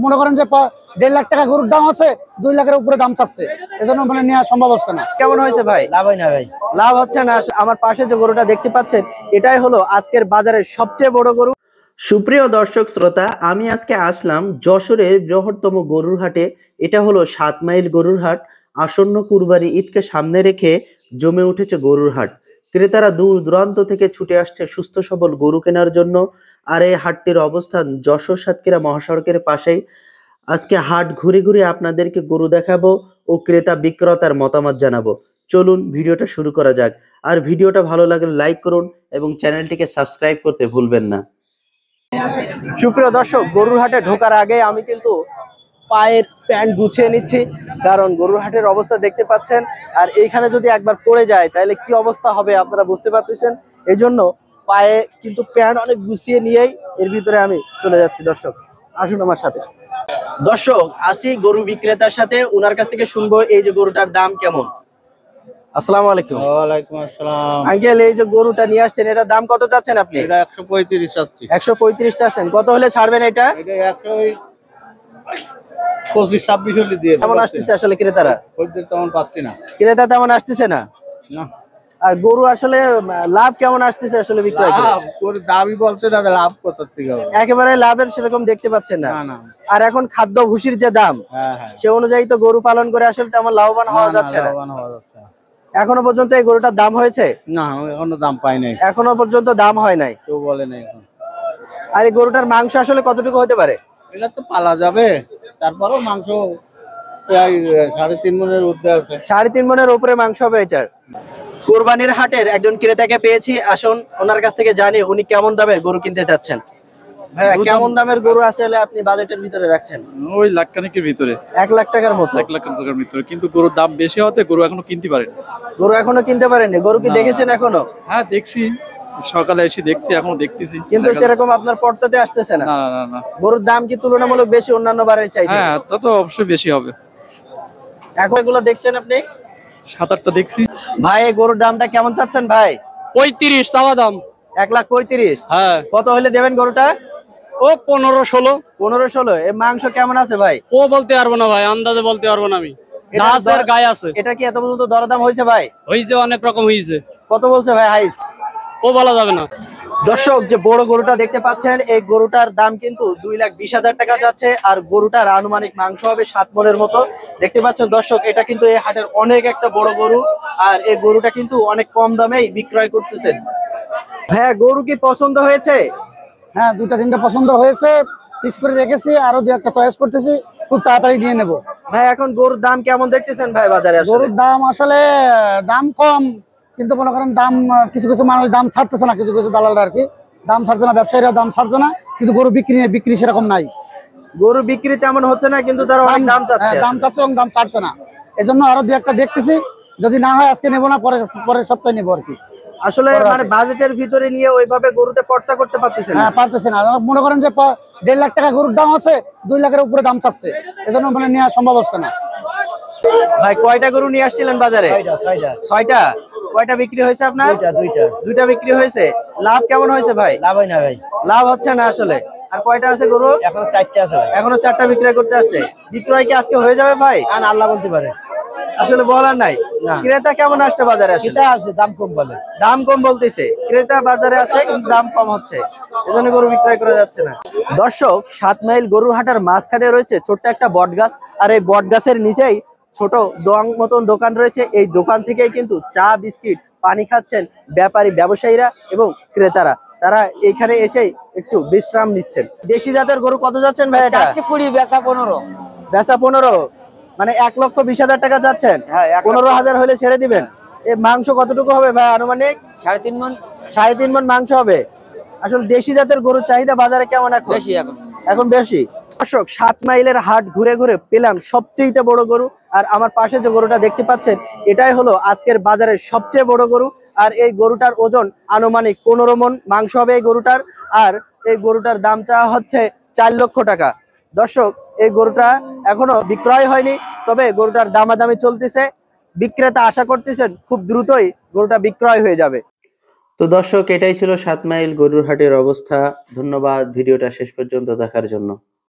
মনে করেন যে 1.5 লাখ টাকা গরুর দাম আছে, 2 লাখের উপরে দাম চাচ্ছে, এজন্য মানে নেওয়া সম্ভব হচ্ছে না। কেমন হয়েছে ভাই? লাভ হয় না ভাই, লাভ হচ্ছে না। আমার পাশে যে গরুটা দেখতে পাচ্ছেন, এটাই হলো আজকের বাজারের সবচেয়ে বড় গরু। সুপ্রিয় দর্শক শ্রোতা, আমি আজকে আসলাম যশোরের বৃহত্তম গরুর হাটে। এটা হলো 7 মাইল গরুর হাট। আসন্ন কুরবানি ঈদকে সামনে রেখে জমে উঠেছে গরুর হাট। ক্রেতারা দূর দূরান্ত থেকে ছুটে আসছে সুস্থ সবল গরু কেনার জন্য। আর এই হাটটির অবস্থান যশোর সাতক্ষীরা মহাসড়কের পাশেই। আজকে হাট ঘুরে ঘুরে আপনাদেরকে গরু দেখাবো ও ক্রেতা বিক্রেতার মতামত জানাবো। চলুন ভিডিওটা শুরু করা যাক। আর ভিডিওটা ভালো লাগলে লাইক করুন এবং চ্যানেলটিকে সাবস্ক্রাইব করতে ভুলবেন না। সুপ্রিয় দর্শক, গরুর হাটে ঢোকার আগে আমি কিন্তু পায়ের প্যান্ট গুছিয়ে নিচ্ছি, কারণ গরুর হাটের অবস্থা দেখতে পাচ্ছেন। আর এইখানে যদি একবার পড়ে যায় তাহলে কি অবস্থা হবে আপনারা বুঝতে পারতেছেন। এই জন্য পায়ে কিন্তু প্যান্ট অনেক গুছিয়ে নিয়েই এর ভিতরে আমি চলে যাচ্ছি। দর্শক আসুন আমার সাথে। দর্শক আসি গরু বিক্রেতার সাথে, ওনার কাছ থেকে শুনবো এই যে গরুটার দাম কেমন। আসসালামু আলাইকুম। ওয়ালাইকুম আসসালাম। আঙ্কেল, এই যে গরুটা নিয়ে আসছেন, এটার দাম কত চাচ্ছেন আপনি? এটা 135 চাচ্ছি। 135 চাচ্ছেন, কত হলে ছাড়বেন এটা? এটা 125-26 হলে দিয়ে কেমন আসতেছে আসলে ক্রেতারা? খদ্দের তেমন পাচ্ছি না। ক্রেতা তেমন আসতেছে না। না, আর গরু আসলে লাভ কেমন আসতেছে আসলে বিক্রয় করে? লাভ করে দাবি বলছে না, লাভ কোথা থেকে হবে? একেবারে লাভের সেরকম দেখতে পাচ্ছেন না। না না। আর এখন খাদ্য ভুসির যে দাম, হ্যাঁ হ্যাঁ, সে অনুযায়ী তো গরু পালন করে আসলে তেমন লাভবান হওয়া যাচ্ছে না। লাভবান হওয়া যাচ্ছে না। এখনো পর্যন্ত এই গরুটার দাম হয়েছে? না, এখনো দাম পাই নাই, এখনো পর্যন্ত দাম হয় নাই। কেউ বলে নাই এখন। আর এই গরুটার মাংস আসলে কতটুকু হতে পারে? এটা তো পালা যাবে, তারপরেও মাংস প্রায় 3.5 মনের ঊর্ধ্বে আছে। 3.5 মনের উপরে মাংস হবে এটার। কুরবানির হাটের একজন ক্রেতাকে পেয়েছি, আসুন ওনার কাছ থেকে জানি উনি কেমন দামে গরু কিনতে চাচ্ছেন। ভাইয়া, কেমন দামের গরু আসলে আপনি বাজেটের ভিতরে রাখছেন? ওই লাখ খানিকের ভিতরে, 1 লাখ টাকার মতো। 1 লাখ টাকার ভিতরে, কিন্তু গরুর দাম বেশি হতে গরু এখনো কিনতে পারেনি। গরু এখনো কিনতে পারেননি? গরু কি দেখেছেন এখনো? হ্যাঁ দেখছি, সকালে এসে দেখছি, এখনো দেখতেছি, কিন্তু সেরকম আপনার পড়তাতে আসতেছে না। না না না। গরুর দাম কি তুলনামূলক বেশি অন্যান্য বারের চাইতে? হ্যাঁ, তা তো অবশ্যই বেশি হবে। এখন এগুলো দেখছেন আপনি? 7-8টা দেখছি। ভাই, এই গরুর দামটা কেমন চাচ্ছেন ভাই? 35 চাওয়া দাম। 1,35,000? হ্যাঁ। কত হলে দেবেন গরুটা? ও 15-16। 15-16? এর মাংস কেমন আছে ভাই? ও বলতে পারবো না ভাই, আন্দাজে বলতে পারবো না আমি। যা আছে আর গায়ে আছে। এটা কি এত পর্যন্ত দরদাম হয়েছে ভাই? হয়েছে, অনেক রকম হয়েছে। কত বলছে ভাই হাইস্ট? ও বলা যাবে না। দর্শক, যে বড় গরুটা দেখতে পাচ্ছেন, এই গরুটার দাম কিন্তু 2,20,000 টাকা যাচ্ছে। আর গরুটার আনুমানিক মাংস হবে 7 মনের মতো। দেখতে পাচ্ছেন দর্শক, এটা কিন্তু এই হাটের অনেক একটা বড় গরু। আর এই গরুটা কিন্তু অনেক কম দামেই বিক্রয় করতেছেন। হ্যাঁ, গরু কি পছন্দ হয়েছে? হ্যাঁ, 2-3টা পছন্দ হয়েছে, ফিক্স করে রেখেছি, আরো 2-1টা চয়েস করতেছি, খুব তাড়াতাড়ি নিয়ে নেব। ভাই, এখন গরুর দাম কেমন দেখতেছেন ভাই বাজারে? গরুর দাম আসলে দাম কম, কিন্তু মনে করেন দাম কিছু কিছু মানুষ দাম ছাড়তেছে না, কিছু কিছু দালালরা আর কি দাম ছাড়ছে না, ব্যবসায়ীরা দাম ছাড়ছে না, কিন্তু গরু বিক্রি সেরকম নাই। গরু বিক্রি তেমন হচ্ছে না, কিন্তু তারা অনেক দাম চাচ্ছে। দাম চাচ্ছে এবং দাম ছাড়ছে না, এজন্য আরো 2-1টা দেখতেছি। যদি না হয় আজকে নেবো না, পরের সপ্তাহে নেবো আর কি। আসলে মানে বাজেটের ভিতরে নিয়ে ওইভাবে গরুতে পর্তা করতে পারতেছেন না। হ্যাঁ, পারতেছে না। মনে করেন যে 1.5 লাখ টাকা গরুর দাম আছে, 2 লাখের উপরে দাম চাচ্ছে, এজন্য মানে নেওয়া সম্ভব হচ্ছে না। ভাই, কয়টা গরু নিয়ে আসছিলেন বাজারে? 6টা। কয়টা বিক্রি হয়েছে আপনার? 2টা বিক্রি হয়েছে। লাভ কেমন হয়েছে ভাই? লাভ হয় না ভাই, লাভ হচ্ছে না আসলে। আর কয়টা আছে গরু? এখনো 4টা আছে ভাই। এখনো 4টা বিক্রয় করতে আছে। বিক্রয় কি আজকে হয়ে যাবে ভাই? আল্লাহ বলতে পারে, আসলে বলার নাই। ক্রেতা কেমন আসছে বাজারে? কিটা আছে, দাম কম বলে। দাম কম বলতেছে, ক্রেতা বাজারে আছে কিন্তু দাম কম হচ্ছে, এজন্য গরু বিক্রয় করা যাচ্ছে না। দর্শক, 7 মাইল গরুর হাটার মাঝখানে রয়েছে ছোট্ট একটা বট গাছ। আর এই বট গাছের নিচেই ছোট মতন দোকান রয়েছে। এই দোকান থেকেই কিন্তু চা, বিস্কিট, পানি খাচ্ছেন ব্যাপারী, ব্যবসায়ীরা এবং ক্রেতারা। তারা এখানে এসেই একটু বিশ্রাম নিচ্ছেন। দেশি জাতের গরু কত যাচ্ছেন ভাই? এটা 20 বেচা 15। বেচা 15, মানে 1,20,000 টাকা যাচ্ছেন। 15,000 হলে ছেড়ে দিবেন। এই মাংস কতটুকু হবে ভাই আনুমানিক? 3.5 মণ। 3.5 মণ মাংস হবে। আসলে দেশি জাতের গরুর চাহিদা বাজারে কেমন এখন? বেশি এখন বেশি। দর্শক, 7 মাইলের হাট ঘুরে ঘুরে পেলাম সবচেয়ে বড় গরু। আর আমার পাশে যে গরুটা দেখতে পাচ্ছেন, এটাই হলো আজকের বাজারের সবচেয়ে বড় গরু। আর এই গরুটার ওজন আনুমানিক 15 মণ মাংস হবে এই গরুটার। আর এই গরুটার দাম চাওয়া হচ্ছে 4 লক্ষ টাকা। দর্শক, এই গরুটা এখনো বিক্রয় হয়নি, তবে গরুটার দামাদামি চলতেছে। বিক্রেতা আশা করতেছেন খুব দ্রুতই গরুটা বিক্রয় হয়ে যাবে। তো দর্শক, এটাই ছিল 7 মাইল গরুর হাটের অবস্থা। ধন্যবাদ ভিডিওটা শেষ পর্যন্ত দেখার জন্য।